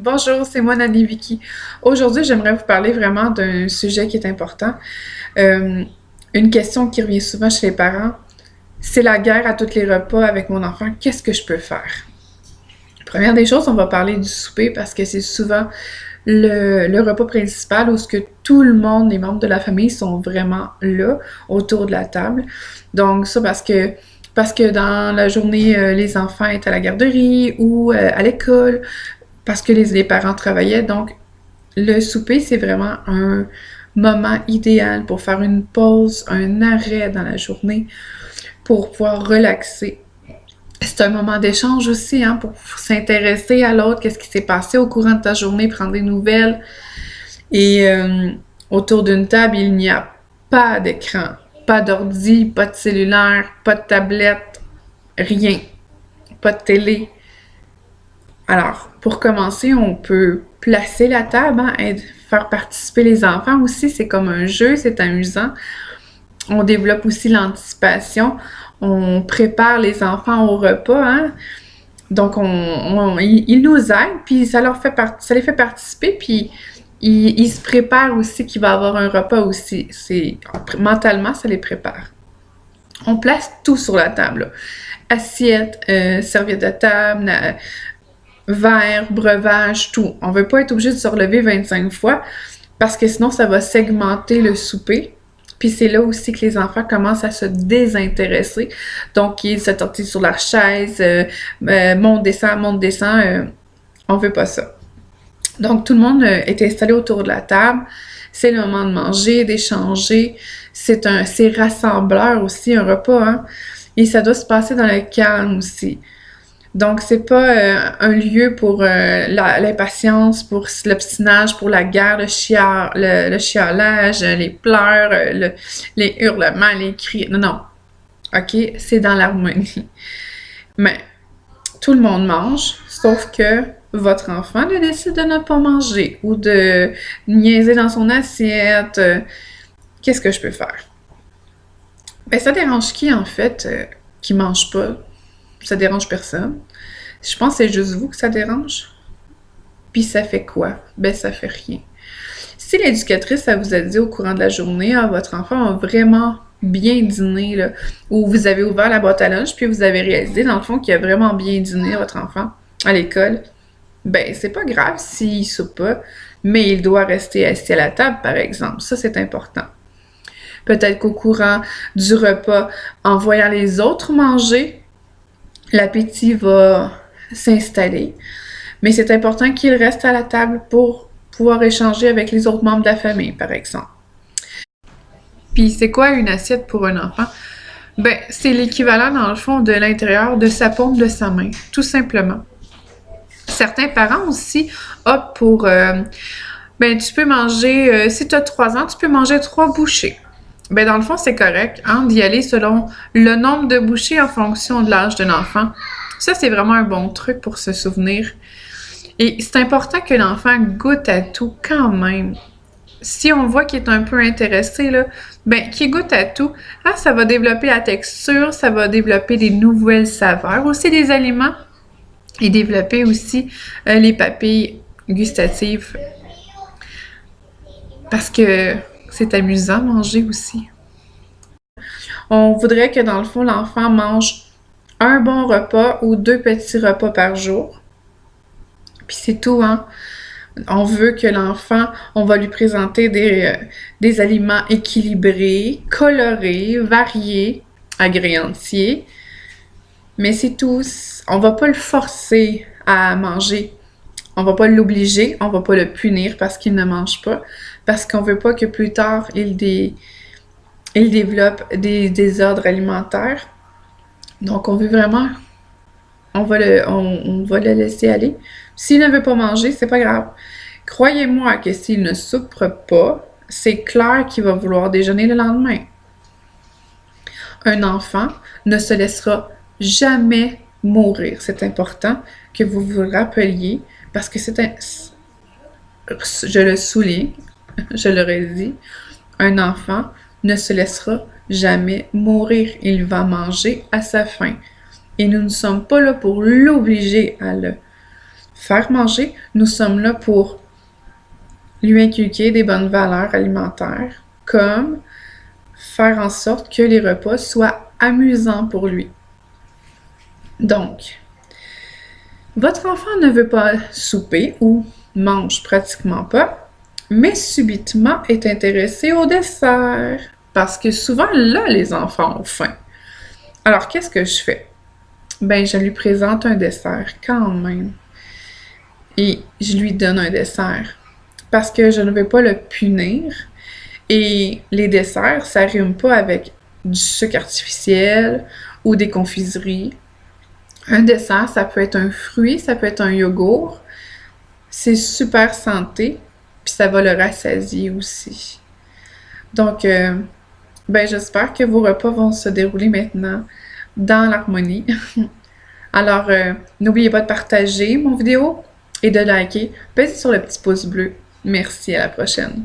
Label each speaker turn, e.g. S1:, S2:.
S1: Bonjour, c'est moi Nani Vicky. Aujourd'hui, j'aimerais vous parler vraiment d'un sujet qui est important. Euh, une question qui revient souvent chez les parents, c'est la guerre à tous les repas avec mon enfant. Qu'est-ce que je peux faire? Première des choses, on va parler du souper parce que c'est souvent le repas principal où ce que tout le monde, les membres de la famille sont vraiment là, autour de la table. Donc ça parce que dans la journée, les enfants étaient à la garderie ou à l'école, parce que les parents travaillaient. Donc, le souper, c'est vraiment un moment idéal pour faire une pause, un arrêt dans la journée, pour pouvoir relaxer. C'est un moment d'échange aussi, hein, pour s'intéresser à l'autre, qu'est-ce qui s'est passé au courant de ta journée, prendre des nouvelles. Et autour d'une table, il n'y a pas d'écran, pas d'ordi, pas de cellulaire, pas de tablette, rien, pas de télé. Alors, pour commencer, on peut placer la table, hein, et faire participer les enfants aussi. C'est comme un jeu, c'est amusant. On développe aussi l'anticipation. On prépare les enfants au repas, hein. Donc, ils nous aident, puis ça les fait participer, puis ils se préparent aussi qu'il va y avoir un repas aussi. Mentalement, ça les prépare. On place tout sur la table, là. Assiette, serviette de table, verre, breuvage, tout. On veut pas être obligé de se relever 25 fois parce que sinon ça va segmenter le souper. Puis c'est là aussi que les enfants commencent à se désintéresser. Donc ils se tortillent sur leur chaise, monte, descend. On veut pas ça. Donc tout le monde est installé autour de la table. C'est le moment de manger, d'échanger. C'est rassembleur aussi, un repas, hein. Et ça doit se passer dans le calme aussi. Donc, c'est pas un lieu pour l'impatience, pour l'obstinage, pour la guerre, le chiolage, les pleurs, les hurlements, les cris. Non, non. OK? C'est dans l'harmonie. Mais tout le monde mange, sauf que votre enfant décide de ne pas manger ou de niaiser dans son assiette. Qu'est-ce que je peux faire? Ben, ça dérange qui, en fait, qui mange pas? Ça dérange personne. Je pense que c'est juste vous que ça dérange. Puis ça fait quoi? Ben ça fait rien. Si l'éducatrice, ça vous a dit au courant de la journée, ah, votre enfant a vraiment bien dîné, là, ou vous avez ouvert la boîte à lunch, puis vous avez réalisé, dans le fond, qu'il a vraiment bien dîné, votre enfant, à l'école, ben c'est pas grave s'il soupe pas, mais il doit rester assis à la table, par exemple. Ça, c'est important. Peut-être qu'au courant du repas, en voyant les autres manger, l'appétit va s'installer. Mais c'est important qu'il reste à la table pour pouvoir échanger avec les autres membres de la famille, par exemple. Puis c'est quoi une assiette pour un enfant? Ben, c'est l'équivalent, dans le fond, de l'intérieur de sa paume de sa main, tout simplement. Certains parents aussi optent pour... ben, tu peux manger... si tu as 3 ans, tu peux manger 3 bouchées. Ben, dans le fond, c'est correct, hein, d'y aller selon le nombre de bouchées en fonction de l'âge d'un enfant. Ça, c'est vraiment un bon truc pour se souvenir. Et c'est important que l'enfant goûte à tout quand même. Si on voit qu'il est un peu intéressé, là, ben, qu'il goûte à tout, ah, ça va développer la texture, ça va développer des nouvelles saveurs, aussi des aliments, et développer aussi les papilles gustatives. Parce que c'est amusant à manger aussi. On voudrait que, dans le fond, l'enfant mange un bon repas ou 2 petits repas par jour. Puis c'est tout, hein. On veut que l'enfant, on va lui présenter des aliments équilibrés, colorés, variés, agréentiers. Mais c'est tout. On va pas le forcer à manger. On va pas l'obliger, on va pas le punir parce qu'il ne mange pas. Parce qu'on veut pas que plus tard, il développe des désordres alimentaires. Donc, on veut vraiment, on va le laisser aller. S'il ne veut pas manger, c'est pas grave. Croyez-moi que s'il ne soupe pas, c'est clair qu'il va vouloir déjeuner le lendemain. Un enfant ne se laissera jamais mourir. C'est important que vous vous le rappeliez parce que je le souligne, je le redis, un enfant ne se laissera jamais mourir. Il va manger à sa faim. Et nous ne sommes pas là pour l'obliger à le faire manger. Nous sommes là pour lui inculquer des bonnes valeurs alimentaires, comme faire en sorte que les repas soient amusants pour lui. Donc, votre enfant ne veut pas souper ou mange pratiquement pas, mais subitement est intéressé au dessert. Parce que souvent, là, les enfants ont faim. Alors, qu'est-ce que je fais? Ben, je lui présente un dessert quand même. Et je lui donne un dessert. Parce que je ne veux pas le punir. Et les desserts, ça rime pas avec du sucre artificiel ou des confiseries. Un dessert, ça peut être un fruit, ça peut être un yogourt. C'est super santé, puis ça va le rassasier aussi. Donc, ben j'espère que vos repas vont se dérouler maintenant dans l'harmonie. Alors, n'oubliez pas de partager mon vidéo et de liker. Pesez sur le petit pouce bleu. Merci, à la prochaine.